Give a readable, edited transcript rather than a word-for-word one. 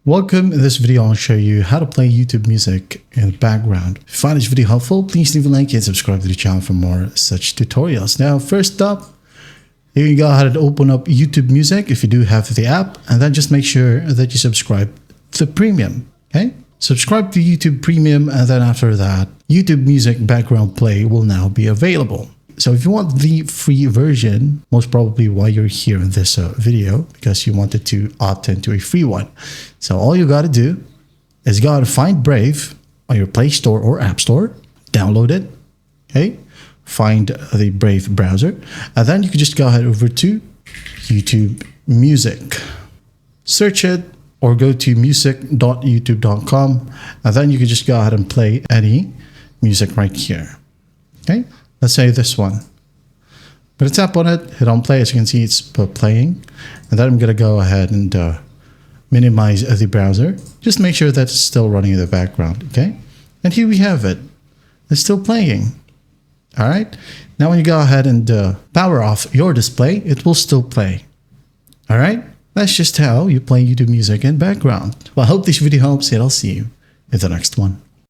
Welcome. In this video, I'll show you how to play YouTube music in the background. If you find this video helpful, please leave a like and subscribe to the channel for more such tutorials. Now, first up, you can go ahead and open up YouTube Music if you do have the app, and then just make sure that you subscribe to Premium. Okay? Subscribe to YouTube Premium, and then after that, YouTube Music background play will now be available. So if you want the free version, most probably why you're here in this video, because you wanted to opt into a free one. So all you got to do is go out and find Brave on your Play Store or App Store, download it, okay? Find the Brave browser, and then you can just go ahead over to YouTube Music. Search it or go to music.youtube.com, and then you can just go ahead and play any music right here, okay? Let's say this one. I'm going to tap on it, hit on play. As you can see, it's playing. And then I'm going to go ahead and minimize the browser. Just make sure that it's still running in the background, okay? And here we have it. It's still playing. All right? Now when you go ahead and power off your display, it will still play. All right? That's just how you play YouTube music in background. Well, I hope this video helps, and I'll see you in the next one.